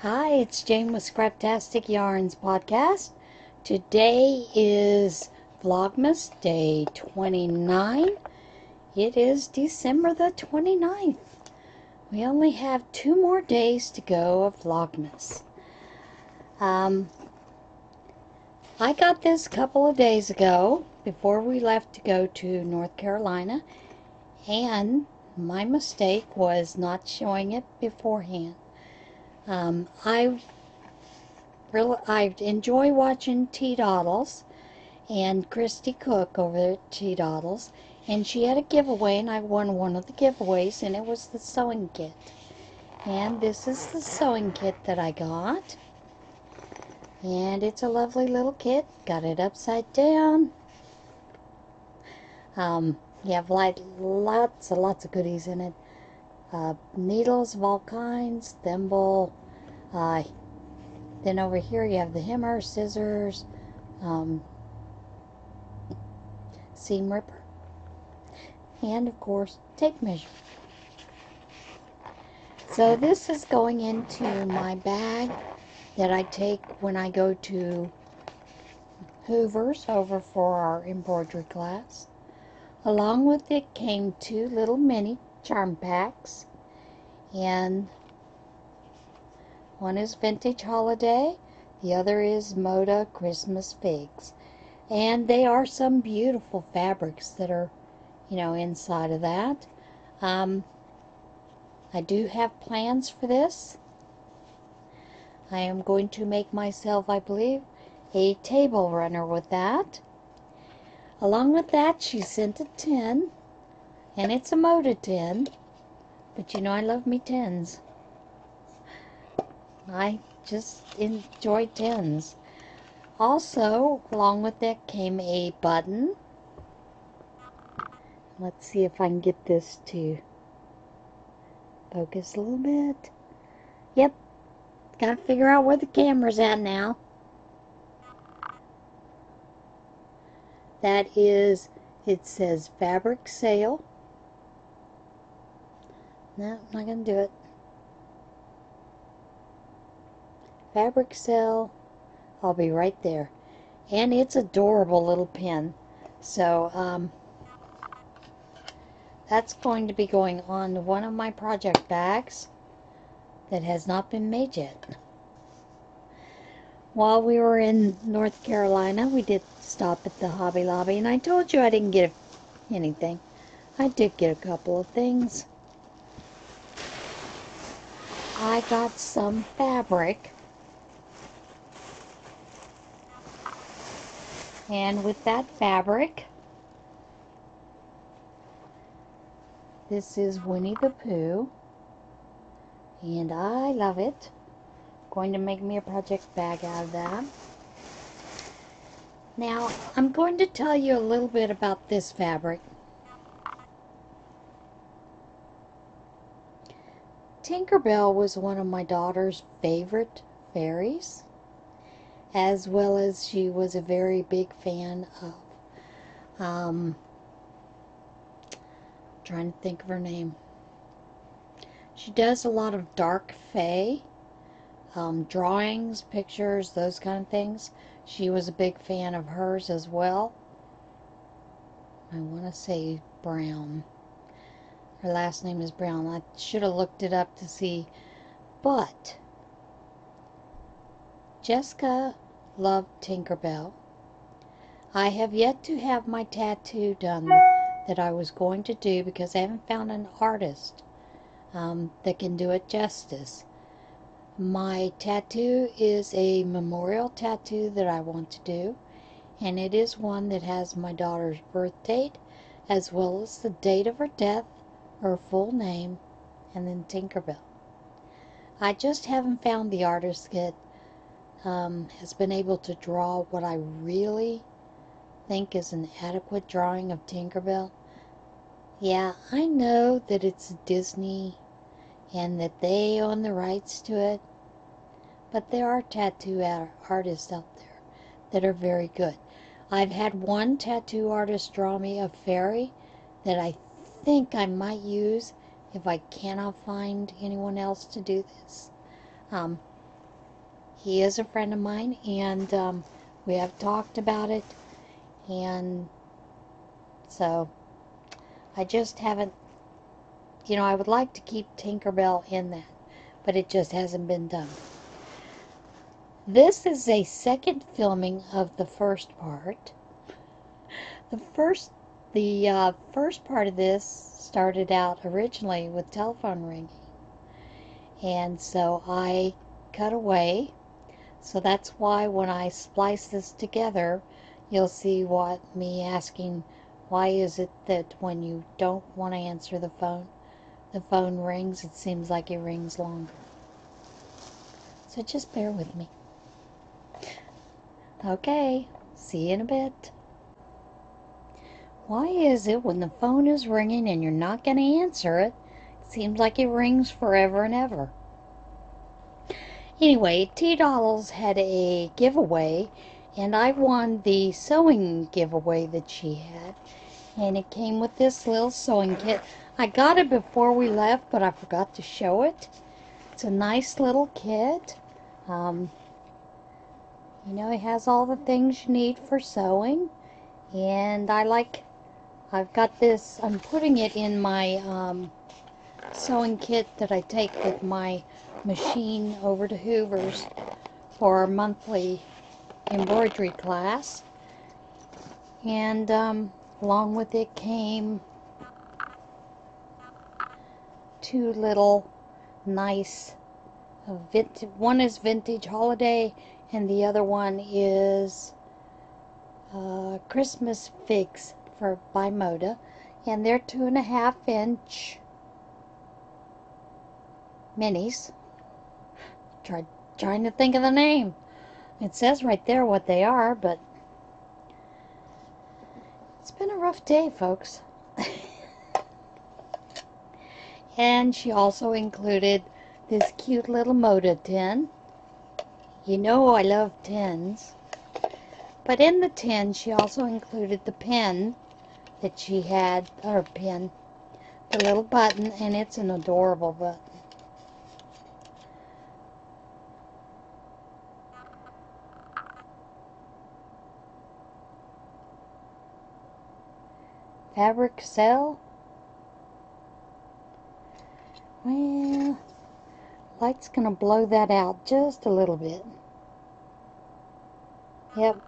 Hi, it's Jnwynn with Scraptastic Yarns Podcast. Today is Vlogmas Day 29. It is December the 29th. We only have 2 more days to go of Vlogmas. I got this a couple of days ago before we left to go to North Carolina, and my mistake was not showing it beforehand. I enjoy watching T-Doddles and Christy Cook over at T-Doddles, and she had a giveaway, and I won one of the giveaways, and it was the sewing kit. And this is the sewing kit that I got, and it's a lovely little kit. Got it upside down. You have lots of goodies in it. Needles of all kinds, thimble. Then over here you have the hammer, scissors, seam ripper, and of course tape measure. So this is going into my bag that I take when I go to Hoover's over for our embroidery class. Along with it came 2 little mini charm packs, and one is Vintage Holiday, the other is Moda Christmas Figs. And they are some beautiful fabrics that are, inside of that. I do have plans for this. I am going to make myself, I believe, a table runner with that. Along with that, she sent a tin, and it's a Moda tin, but I love me tins. I just enjoy tins. Also, along with that came a button. Let's see if I can get this to focus a little bit. Yep, gotta figure out where the camera's at now. That is, it says fabric sale. No, I'm not gonna do it. Fabric sale. I'll be right there. And it's adorable little pin. So that's going to be going on one of my project bags that has not been made yet. While we were in North Carolina, we did stop at the Hobby Lobby, and I told you I didn't get anything. I did get a couple of things. I got some fabric. And with that fabric, this is Winnie the Pooh, and I love it. Going to make me a project bag out of that. Now, I'm going to tell you a little bit about this fabric. Tinkerbell was one of my daughter's favorite fairies, as well as she was a very big fan of, trying to think of her name. She does a lot of dark fae, drawings, pictures, those kind of things. She was a big fan of hers as well. I want to say Brown. Her last name is Brown. I should have looked it up to see, but Jessica loved Tinkerbell. I have yet to have my tattoo done that I was going to do because I haven't found an artist that can do it justice. My tattoo is a memorial tattoo that I want to do, and it is one that has my daughter's birth date as well as the date of her death, her full name, and then Tinkerbell. I just haven't found the artist that has been able to draw what I really think is an adequate drawing of Tinkerbell. Yeah, I know that it's Disney and that they own the rights to it, but there are tattoo artists out there that are very good. I've had one tattoo artist draw me a fairy that I think I might use if I cannot find anyone else to do this. He is a friend of mine, and we have talked about it, and so I just haven't, I would like to keep Tinkerbell in that, but it just hasn't been done. This is a second filming of the first part. The first part of this started out originally with telephone ringing, and so I cut away. So that's why when I splice this together, you'll see me asking, why is it that when you don't want to answer the phone rings, it seems like it rings longer. So just bear with me. Okay, see you in a bit. Why is it when the phone is ringing and you're not going to answer it, it seems like it rings forever and ever? Anyway, T-Doddles had a giveaway, and I won the sewing giveaway that she had. And it came with this little sewing kit. I got it before we left, but I forgot to show it. It's a nice little kit. It has all the things you need for sewing. And I've got this, I'm putting it in my sewing kit that I take with my machine over to Hoover's for our monthly embroidery class. And along with it came two little nice one is vintage holiday and the other one is Christmas figs by Moda, and they're 2.5 inch minis. Trying to think of the name. It says right there what they are, but it's been a rough day, folks. And she also included this cute little Moda tin. You know I love tins. But in the tin, she also included the pen that she had, or pin, the little button, and it's an adorable button. Fabric cell. Well, light's gonna blow that out just a little bit. Yep.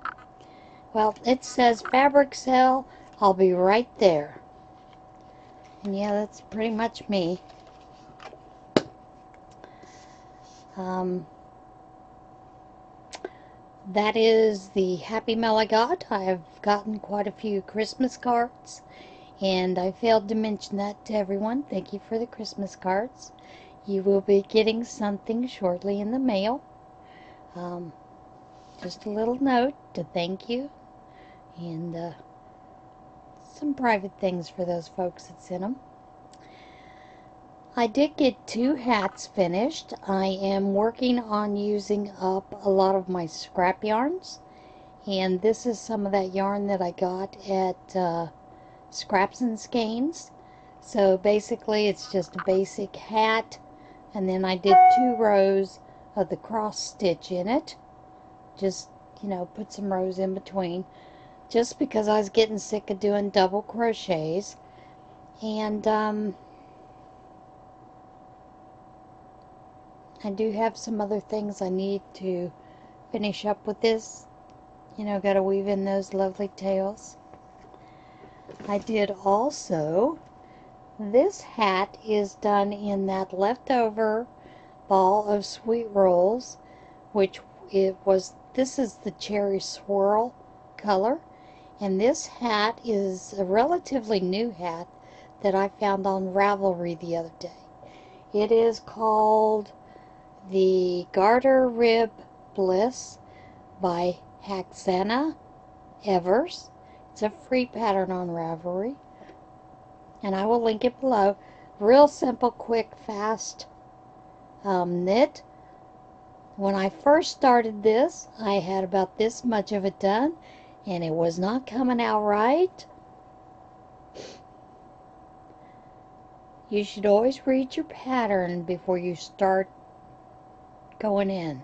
Well, it says fabric cell. I'll be right there. And yeah, that's pretty much me. That is the happy mail I got. I've gotten quite a few Christmas cards, and I failed to mention that to everyone. Thank you for the Christmas cards. You will be getting something shortly in the mail. Just a little note to thank you, and some private things for those folks that sent them. I did get 2 hats finished. I am working on using up a lot of my scrap yarns, and this is some of that yarn that I got at Scraps and Skeins. So basically it's just a basic hat, and then I did 2 rows of the cross stitch in it. Just, put some rows in between, just because I was getting sick of doing double crochets. And I do have some other things I need to finish up with this. Gotta weave in those lovely tails. I did also, this hat is done in that leftover ball of sweet rolls, which this is the cherry swirl color. And this hat is a relatively new hat that I found on Ravelry the other day. It is called the Garter Rib Bliss by Haxana Evers. It's a free pattern on Ravelry, and I will link it below. Real simple, quick, fast knit. When I first started this, I had about this much of it done, and it was not coming out right. You should always read your pattern before you start going in.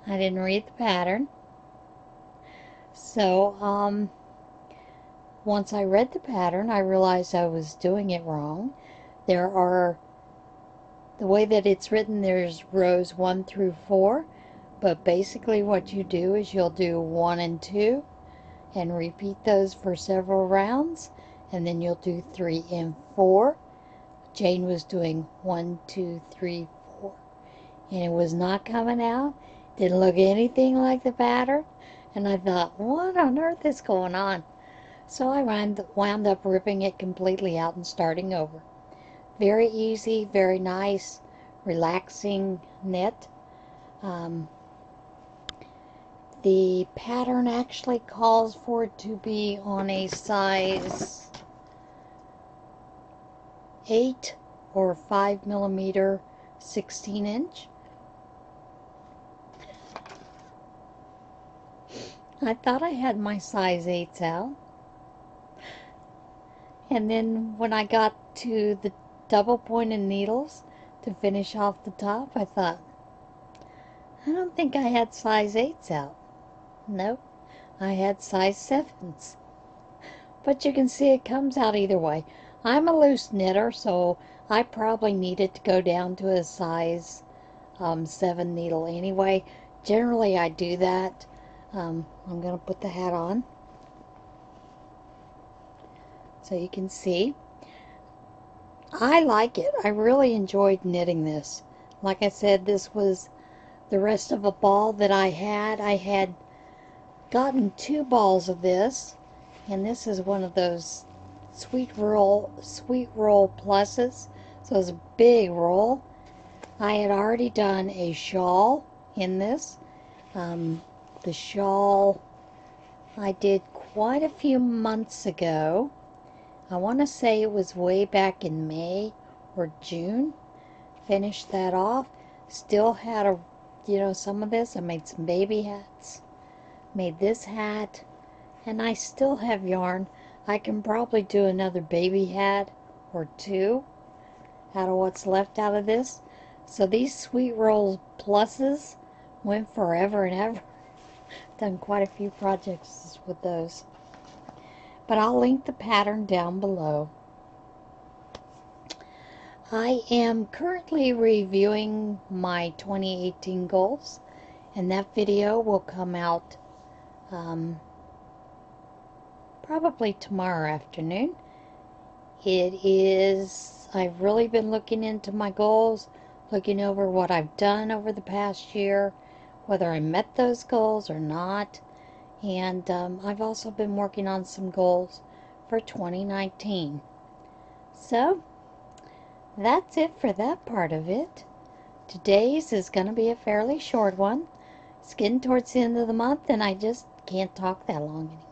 I didn't read the pattern. So, once I read the pattern, I realized I was doing it wrong. The way that it's written, there's rows 1 through 4, but basically what you do is you'll do 1 and 2 and repeat those for several rounds, and then you'll do 3 and 4. Jane was doing 1, 2, 3, 4, and it was not coming out. Didn't look anything like the pattern, and I thought, what on earth is going on? So I wound up ripping it completely out and starting over. Very easy, very nice, relaxing knit. The pattern actually calls for it to be on a size 8 or 5 millimeter 16-inch. I thought I had my size 8s out. And then when I got to the double pointed needles to finish off the top, I thought, I don't think I had size 8s out. Nope, I had size 7s. But you can see it comes out either way. I'm a loose knitter, so I probably needed to go down to a size 7 needle anyway. Generally, I do that. I'm going to put the hat on so you can see. I like it. I really enjoyed knitting this. Like I said, this was the rest of a ball that I had. I had gotten 2 balls of this, and this is one of those sweet roll pluses. So it's a big roll. I had already done a shawl in this. The shawl I did quite a few months ago. I want to say it was way back in May or June. Finished that off. Still had some of this. I made some baby hats. Made this hat. And I still have yarn. I can probably do another baby hat or 2 out of what's left out of this. So these Sweet Roll Pluses went forever and ever. Done quite a few projects with those. But I'll link the pattern down below. I am currently reviewing my 2018 goals, and that video will come out probably tomorrow afternoon. I've really been looking into my goals, looking over what I've done over the past year, whether I met those goals or not. And I've also been working on some goals for 2019. So, that's it for that part of it. Today's is going to be a fairly short one. It's getting towards the end of the month, and I just can't talk that long anymore.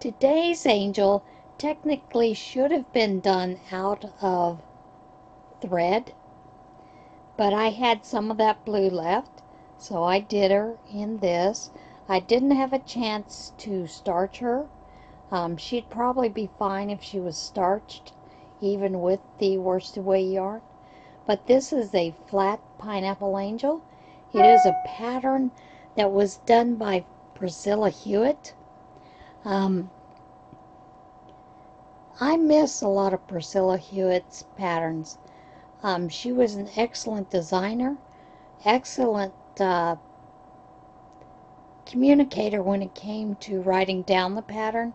Today's angel technically should have been done out of thread, but I had some of that blue left, so I did her in this. I didn't have a chance to starch her. She'd probably be fine if she was starched, even with the worsted weight yarn. But this is a flat pineapple angel. It is a pattern that was done by Priscilla Hewitt. I miss a lot of Priscilla Hewitt's patterns. She was an excellent designer, excellent communicator when it came to writing down the pattern.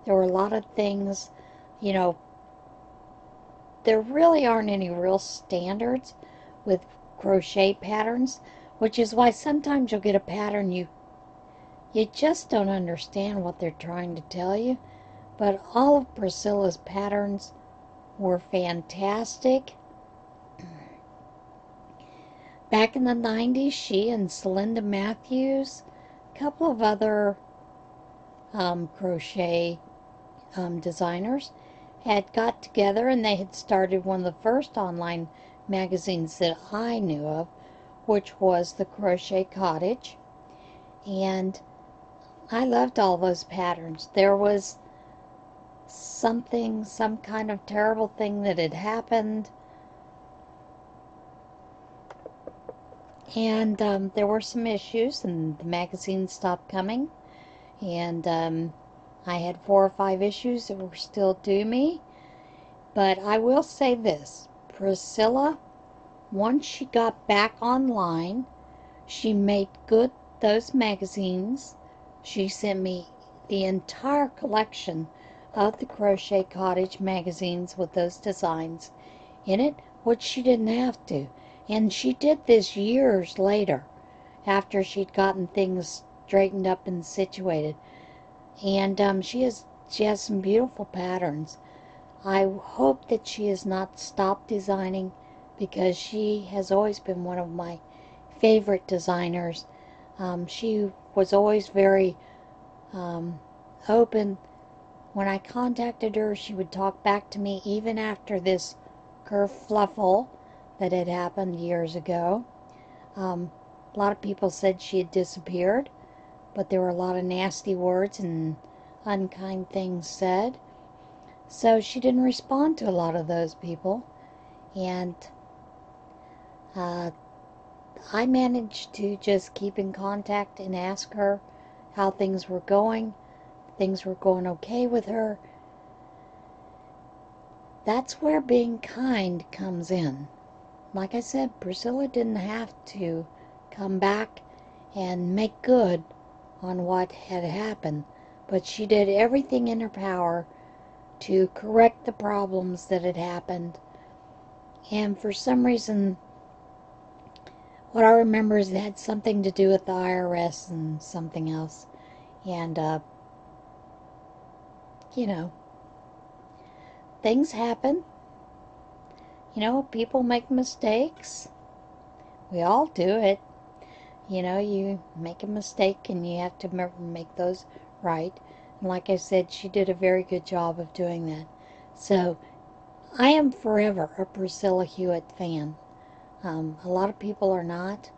There were a lot of things, there really aren't any real standards with crochet patterns, which is why sometimes you'll get a pattern you just don't understand what they're trying to tell you. But all of Priscilla's patterns were fantastic. Back in the 90s, she and Celinda Matthews, a couple of other crochet designers, had got together, and they had started one of the first online magazines that I knew of, which was the Crochet Cottage. And I loved all those patterns. There was some kind of terrible thing that had happened. And there were some issues, and the magazine stopped coming. And I had 4 or 5 issues that were still due me. But I will say this, Priscilla, once she got back online, she made good those magazines. She sent me the entire collection of the Crochet Cottage magazines with those designs in it, which she didn't have to. And she did this years later, after she'd gotten things straightened up and situated. And she has some beautiful patterns. I hope that she has not stopped designing, because she has always been one of my favorite designers. She was always very open. When I contacted her, she would talk back to me even after this kerfluffle that had happened years ago. A lot of people said she had disappeared, but there were a lot of nasty words and unkind things said. So she didn't respond to a lot of those people. And I managed to just keep in contact and ask her how things were going. Things were going okay with her. That's where being kind comes in. Like I said, Priscilla didn't have to come back and make good on what had happened, but she did everything in her power to correct the problems that had happened. And for some reason, what I remember is it had something to do with the IRS and something else. And, things happen. People make mistakes. We all do it. You make a mistake and you have to make those right. And like I said, she did a very good job of doing that. So I am forever a Priscilla Hewitt fan. A lot of people are not.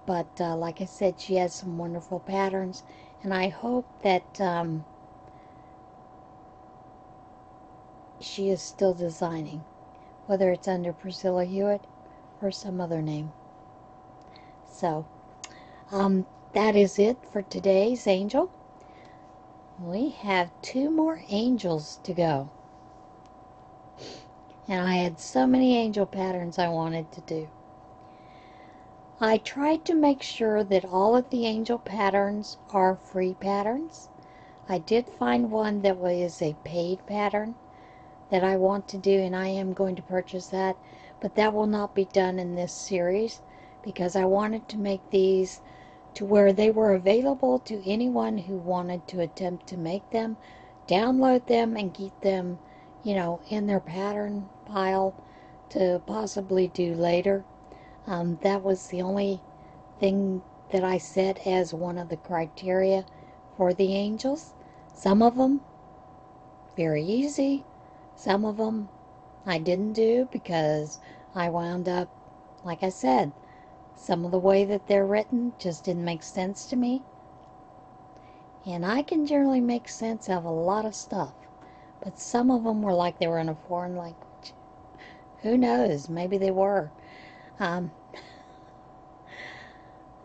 But like I said, she has some wonderful patterns. And I hope that she is still designing, whether it's under Priscilla Hewitt or some other name. So, that is it for today's angel. We have 2 more angels to go. And I had so many angel patterns I wanted to do. I tried to make sure that all of the angel patterns are free patterns. I did find one that was a paid pattern that I want to do, and I am going to purchase that, but that will not be done in this series, because I wanted to make these to where they were available to anyone who wanted to attempt to make them, download them, and keep them, in their pattern pile to possibly do later. That was the only thing that I set as one of the criteria for the angels. Some of them very easy. Some of them I didn't do because I wound up, like I said, some of the way that they're written just didn't make sense to me. And I can generally make sense of a lot of stuff, but some of them were like they were in a foreign language. Who knows? Maybe they were.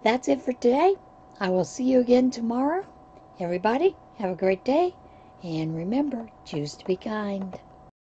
That's it for today. I will see you again tomorrow. Everybody, have a great day. And remember, choose to be kind.